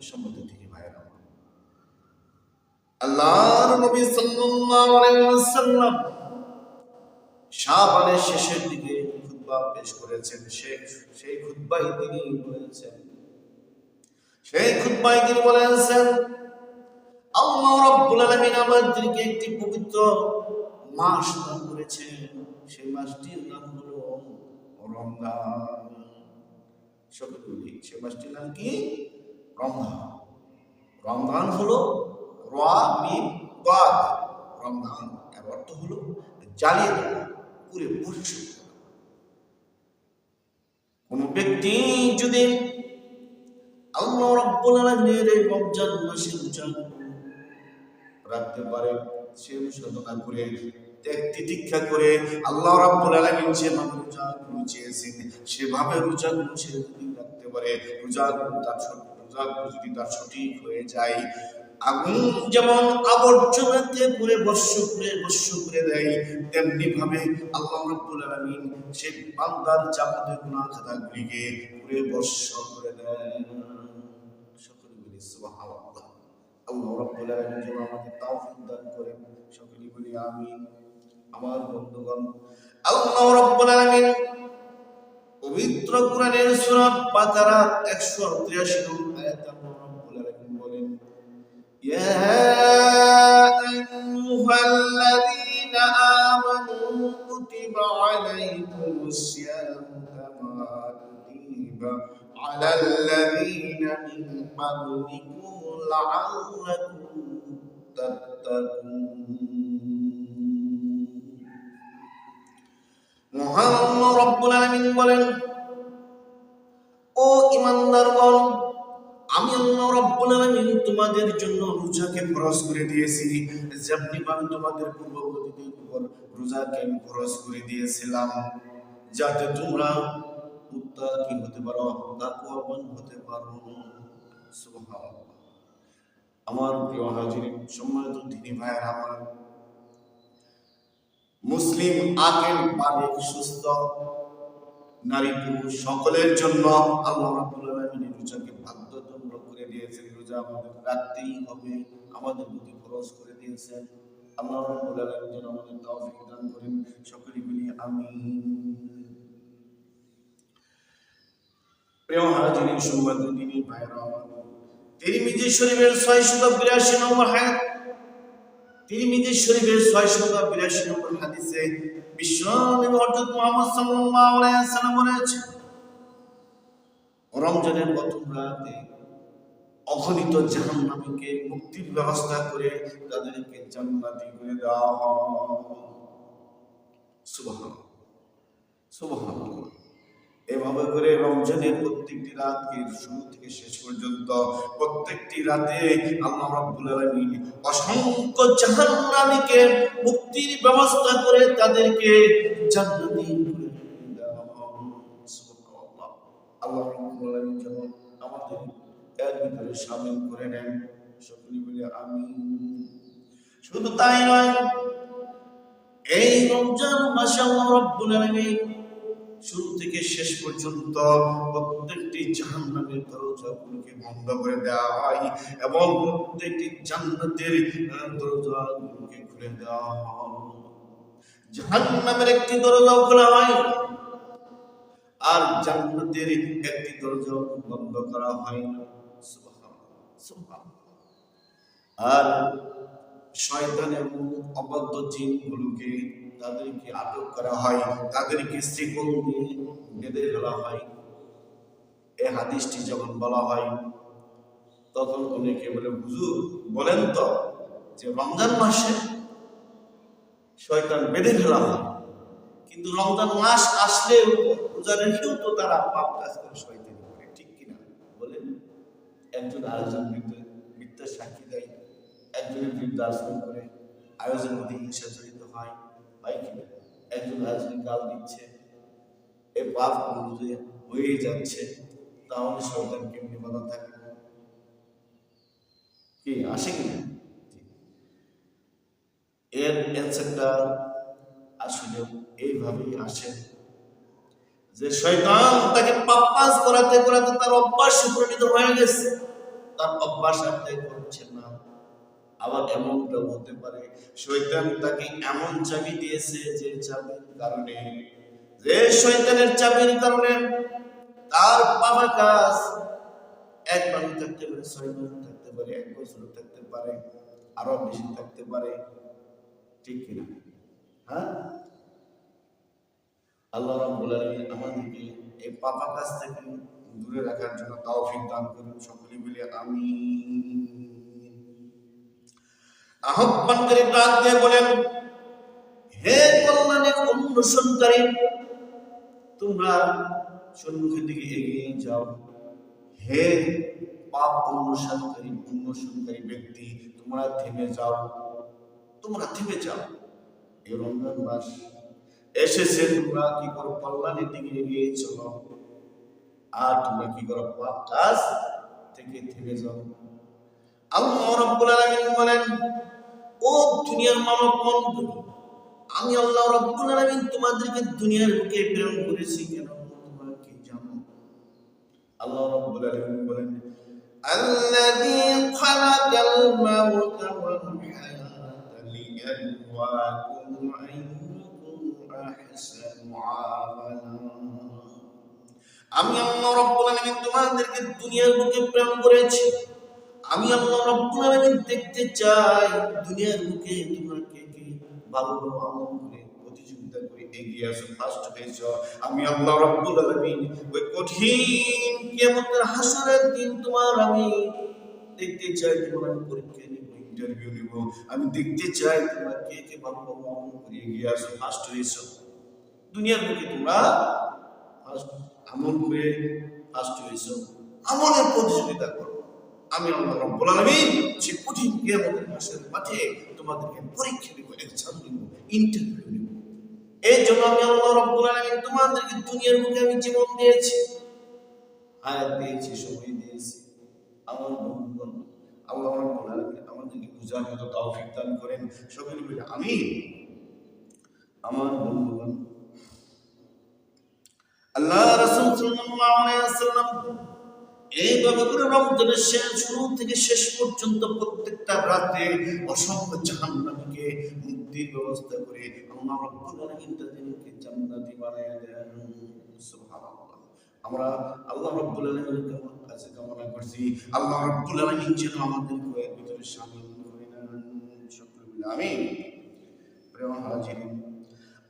সম্মতি থেকে ভাইরা, আল্লাহর নবী সাল্লাল্লাহু আলাইহি ওয়াসাল্লাম শাবানের শেষের দিকে খুতবা পেশ করেছেন। সেই খুতবায় তিনি বলেছেন, আল্লাহ রাব্বুল আলামিন আমাদেরকে একটি পবিত্র মাস দান করেছেন। সেই মাসটির নাম হলো রমজান। সকলে বলি, সেই মাসটির নাম কি? রমজান। রমজান হলো রা মিম দাদ, রমজান এর অর্থ হলো জ্বালিয়ে দেওয়া, পুরে ভস্ম। কোন ব্যক্তি যদি আল্লাহ রাব্বুল আলামিনের এই রমজান মাসে রোজা রাখতে পারে, সে সাধনা করে তিতিক্ষা করে আল্লাহ রাব্বুল আলামিন যেভাবে রোজাগুলো চেয়েছেন সেভাবে রোজাগুলো সে যদি রাখতে পারে, রোজাগুলো যদি তার সঠিক হয়ে যায়, আগুন যেমন আবর্জনাকে পুরে ভস্ম করে দেয়, তেমনি ভাবে আল্লাহ রাব্বুল আলামিন সেই বান্দার যাবতীয় গুনাহ খাতাগুলিকে পুরে ভস্ম করে দেন। সকলে বলি সুবহানাল্লাহ। আল্লাহ রাব্বুল আলামিন যেন আমাদের তৌফিক দান করেন। সকলে বলি আমিন। আমার বন্ধুগণ, আল্লাহ রাব্বুল আলামিন পবিত্র কোরআনের সূরা বাকারা 183 নম্বর আয়াতে আল্লাহ রাব্বুল আলামিন বলেন, ইয়া আইয়ুহাল্লাযীনা আমানু কুতিবা আলাইকুমুস সিয়ামু কামা কুতিবা আলাল্লাযীনা মিন ক্বাবলিকুম লাআল্লাকুম তাত্তাকুন। মহান রব্বুল আলামিন বলেন, ও ঈমানদারগণ, আমি আল্লাহ রাব্বুল আলামিন তোমাদের জন্য রোজাকে ফরজ করে দিয়েছি, যেমনি ভাবে তোমাদের পূর্ববর্তীদের উপর রোজাকে আমি ফরজ করে দিয়েছিলাম, যাতে তোমরা মুত্তাকি হতে পারো, তাকওয়াবান হতে পারো। সুবহানাল্লাহ। আমার প্রিয় হাজিরিন, সম্মানিত দিনী ভাইয়েরা আমার, মুসলিম আকিল বালিগ সুস্থ নারী পুরুষ সকলের জন্য আল্লাহ রাব্বুল আলামিন রোজাকে বাধ্যতামূলক করে দিয়েছেন। রোজা আমাদের রাখতেই হবে, আমাদের প্রতি ফরজ করে দিয়েছেন। আল্লাহ রাব্বুল আলামিন যেন আমাদের তৌফিক দান করেন। সকলে বলি আমিন। প্রিয় হাজিরিন, সম্মানিত দিনী ভাইরা আমার, তিরমিজি শরীফের 682 নম্বর হাদিস, তিরমিজি শরীফের 682 নম্বর হাদিসে বিশ্বনবী হযরত মুহাম্মদ সাল্লাল্লাহু আলাইহি ওয়াসাল্লাম বলেছেন, রমজানের প্রথম রাতে অগণিত জাহান্নামীকে মুক্তির ব্যবস্থা করে তাদেরকে জান্নাতি করে দেওয়া হয়। সুবহানাল্লাহ, সুবহানাল্লাহ। এভাবে করে রমজানের প্রত্যেকটি রাতকে শুরু থেকে শেষ পর্যন্ত প্রত্যেকটি রাতে আল্লাহ রাব্বুল আলামিন অসংখ্য জাহান্নামীকে মুক্তির ব্যবস্থা করে তাদেরকে জান্নাতি করে দেওয়া হয়। সুবহানাল্লাহ। আল্লাহ রাব্বুল আলামিন যেন আমাদের এর ভিতরে শামিল করে নেন। সকলে বলে আমিন। শুধু তাই নয়, এই রমজান মাসে আল্লাহ রাব্বুল আলামিন শুরু থেকে শেষ পর্যন্ত প্রত্যেকটি জাহান্নামের দরজাগুলোকে বন্ধ করে দেওয়া হয় এবং প্রত্যেকটি জান্নাতের দরজাগুলোকে খুলে দেওয়া হয়। জাহান্নামের একটি দরজাও খোলা হয় আর জান্নাতের একটি দরজাও বন্ধ করা হয় না। সুবহানাল্লাহ, সুবহানাল্লাহ। আর শয়তান এবং অবাধ্য জিনগুলোকে তাদেরকে আটক করা হয়, তাদেরকে শিকল দিয়ে বেঁধে ফেলা হয়। এই হাদিসটি যখন বলা হয় তখন অনেকে বলে, হুজুর বলেন তো যে রমজান মাসে শয়তান বেঁধে ফেলা হয়, কিন্তু রমজান মাস আসলে রোজা রেখেও তো তারা পাপ কাজ করে শয়তানি করে, ঠিক কিনা বলেন? একজন আরেকজন মিথ্যা সাক্ষী দেয়, একজনের বিরুদ্ধে আচরণ করে, আয়োজনের মধ্যে হিংসা জড়িত হয়, কিনা? একজন আরেকজন গাল দিচ্ছে, এই পাপ হয়ে যাচ্ছে, তাহলে শয়তান কেমনি বাধা থাকে? কি আসে কিনা? এর অ্যান্সারটা আসলে এইভাবেই আসে যে শয়তান তাকে পাপ কাজ করাতে করাতে তার অভ্যাস পরিণত হয়ে গেছে, তার অভ্যাস আপনি করছেন না। আবার এমনটা হতে পারে শয়তান তাকে এমন চাবি দিয়েছে যে চাবির কারণে, যে শয়তানের চাবির কারণে তার বাবা কাজ 1 মাস থাকতে পারে, 6 মাস থাকতে পারে, 1 বছর থাকতে পারে, আরো বেশি থাকতে পারে। ঠিক কিনা? হ্যাঁ, আল্লাহ রাব্বুল আলামিন আমাদেরকে এই পাপা কাজ থেকে দূরে রাখার জন্য তৌফিক দান করুন। সকলে মিলে আমিন। আহ্বান করে ডাক দিয়ে বলেন, হে কল্যাণের অনুসরণকারী, তোমরা সম্মুখের দিকে এগিয়ে যাও। হে পাপ অনুসরণকারী ব্যক্তি, তোমরা থেমে যাও, তোমরা থেমে যাও। এই রমজান মাস এসেছে, তোমরা কি করো? কল্যাণের দিকে এগিয়ে চলো, আর তোমরা কি করো? পাপ কাজ থেকে থেমে যাও। আল্লাহ রাব্বুল আলামিন বলেন, ও দুনিয়ার মানব মণ্ডলী, আমি আল্লাহ রাব্বুল আলামিন তোমাদেরকে দুনিয়ার বুকে প্রেরণ করেছি কেন তোমরা কি জানো? আল্লাহ রাব্বুল আলামিন বলেন, আল্লাযী খালাকাল মাউতা ওয়াল হায়াতা লিয়াবলুয়াকুম আইয়ুকুম আহসানু আমালা। আমি আল্লাহ রাব্বুল আলামিন তোমাদেরকে দুনিয়ার বুকে প্রেরণ করেছি। আমি আল্লাহ রাব্বুল আলামিন দেখতে চাই দুনিয়ার বুকে তোমরা কে কে ভালো ভালো আমল করে প্রতিযোগিতা করে এগিয়ে আসো, ফার্স্ট হয়েছো। আমি আল্লাহ রাব্বুল আলামিন ওই কঠিন কিয়ামতের হাসরের দিন তোমার আমি দেখতে চাই, তোমার আমি পরীক্ষা নিব, ইন্টারভিউ নিব। আমি দেখতে চাই তোমরা কে কে ভালো ভালো আমল করে এগিয়ে আসো, ফার্স্ট হয়েছো। দুনিয়ার বুকে তোমরা ফার্স্ট আমল করে ফার্স্ট হয়েছো, আমলের প্রতিযোগিতা করো। আমি আল্লাহ রাব্বুল আলামিন সেই কঠিন কিয়ামতের হাসরের মাঠে তোমাদেরকে পরীক্ষা নিব, এক্সাম নিব, ইন্টারভিউ নিব। এই জন্য আমি আল্লাহ রাব্বুল আলামিন তোমাদেরকে দুনিয়ার বুকে আমি জীবন দিয়েছি, হায়াত দিয়েছি, সময় দিয়েছি। আমার বন্ধুগণ, আল্লাহ রাব্বুল আলামিন আমাদেরকে বুঝার মতো তৌফিক দান করেন। সকলে বলি আমিন। আমার বন্ধুগণ, আল্লাহ রাসূল সাল্লাল্লাহু আলাইহি ওয়াসাল্লাম এইভাবে করে রমজানের শুরু থেকে শেষ পর্যন্ত প্রত্যেকটা রাতে অসংখ্য জাহান্নামীকে মুক্তির ব্যবস্থা করে আল্লাহ রাব্বুল আলামিন তাদেরকে জান্নাতি বানায় দেন। সুবহানাল্লাহ। আমরা আল্লাহ রাব্বুল আলামিনের কাছে কামনা করছি আল্লাহ রাব্বুল আলামিন যেন আমাদেরকে এর ভিতরে শামিল করে নেন। সকলে বলি আমিন। প্রিয় হাজিরিন,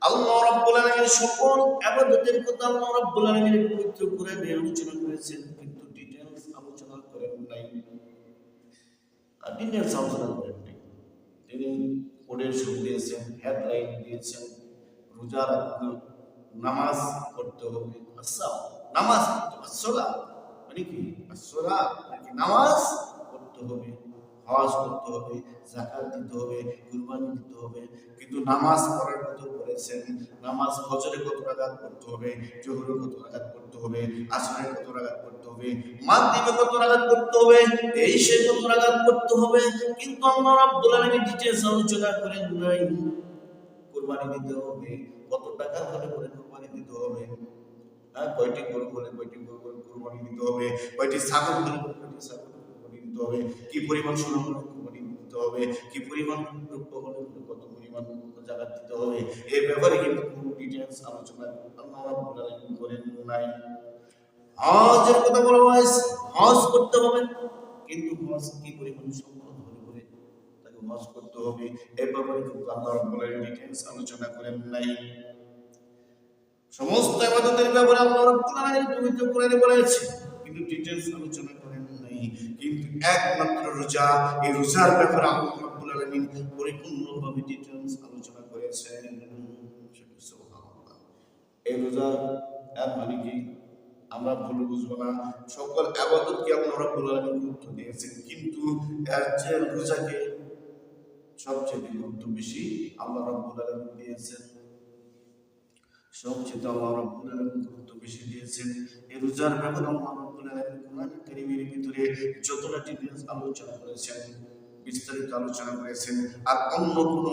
আল্লাহ রাব্বুল আলামিন সকল ইবাদতের কথা আল্লাহ রাব্বুল আলামিন পবিত্র কোরআনে আলোচনা করেছেন, কিন্তু ডিটেইলস আলোচনা করেন নাই। ডিটেইলস আলোচনা করেন নাই। তিনি কোডের শুরু দিয়েছেন, হেডলাইন দিয়েছেন, রোজা রাখতে, নামাজ পড়তে হবে। আচ্ছা, নামাজ আসসালা মানে কি? আসসালা মানে নামাজ পড়তে হবে, হজ করতে হবে, যাকাত দিতে হবে, কুরবানি দিতে হবে। কিন্তু নামাজ পড়ার কথা বলেছেন, নামাজ ফজরে কত রাকাত পড়তে হবে, জোহরে কত রাকাত পড়তে হবে, আসরে কত রাকাত পড়তে হবে, মাগরিবে কত রাকাত পড়তে হবে, এশায় কত রাকাত পড়তে হবে। কিন্তু আল্লাহ রাব্বুল আলামিন ডিটেইলস আলোচনা করেন নাই। কুরবানি দিতে হবে, কত টাকা হলে পরে কুরবানি দিতে হবে, কয়টি গরু হলে কয়টি গরু কুরবানি দিতে হবে, কয়টি ছাগল হলে কয়টি ছাগল কুরবানি দিতে হবে, কি পরিমাণ সোনা হলে কুরবানি দিতে হবে, কি পরিমাণ রূপ হলে কত পরিমাণ জাকাত দিতে হবে। এই ব্যাপারে কিন্তু কোনো ডিটেইলস আলোচনা আল্লাহ রাব্বুল আলামিন করেন নাই। হজের কথা বলা হয়েছে, হজ করতে হবে, কিন্তু হজ কি পরিমাণ সম্পদ হলে পরে তাকে হজ করতে হবে, এই ব্যাপারে কিন্তু আল্লাহ রাব্বুল আলামিন ডিটেইলস আলোচনা করেন নাই। সমস্ত ইবাদতের ব্যাপারে আল্লাহ রাব্বুল আলামিন পবিত্র কোরআনে বলেছেন, কিন্তু ডিটেইলস আলোচনা করেন নাই। কিন্তু একমাত্র রোজা, এই রোজার ব্যাপারে আল্লাহ রাব্বুল আলামিন পরিপূর্ণভাবে ডিটেইলস আলোচনা করেছেন। সুবহানাল্লাহ। এই রোজা এর মানে কি? আমরা ভুল বুঝবো না। সকল ইবাদতকে আল্লাহ রাব্বুল আলামিন গুরুত্ব দিয়েছেন, কিন্তু এর চেয়ে রোজাকে সবচেয়ে গুরুত্ব বেশি আল্লাহ রাব্বুল আলামিন দিয়েছেন। সবচেয়ে আল্লাহ রাব্বুল আলামিন গুরুত্ব বেশি দিয়েছেন। এই রোজার ব্যাপারে আল্লাহ রাব্বুল আলামিন কোরআন কারীমের ভিতরে যতটা ডিটেইলস আলোচনা করেছেন, বিস্তারিত আলোচনা করেছেন, আর অন্য কোনো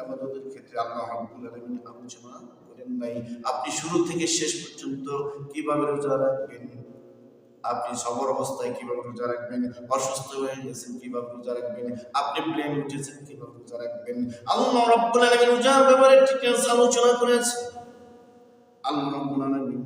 ইবাদতের ক্ষেত্রে আল্লাহ রাব্বুল আলামিন আলোচনা করেন নাই। আপনি শুরু থেকে শেষ পর্যন্ত কিভাবে রোজা রাখবেন, আপনি সবর অবস্থায় কিভাবে রোজা রাখবেন, অসুস্থ হয়ে গেছেন কিভাবে রোজা রাখবেন, আপনি প্লেন উঠেছেন কিভাবে রোজা রাখবেন। আল্লাহ রাব্বুল আলামিন রোজার ব্যাপারে ডিটেইলস আলোচনা করেছেন। আল্লাহ রাব্বুল আলামিন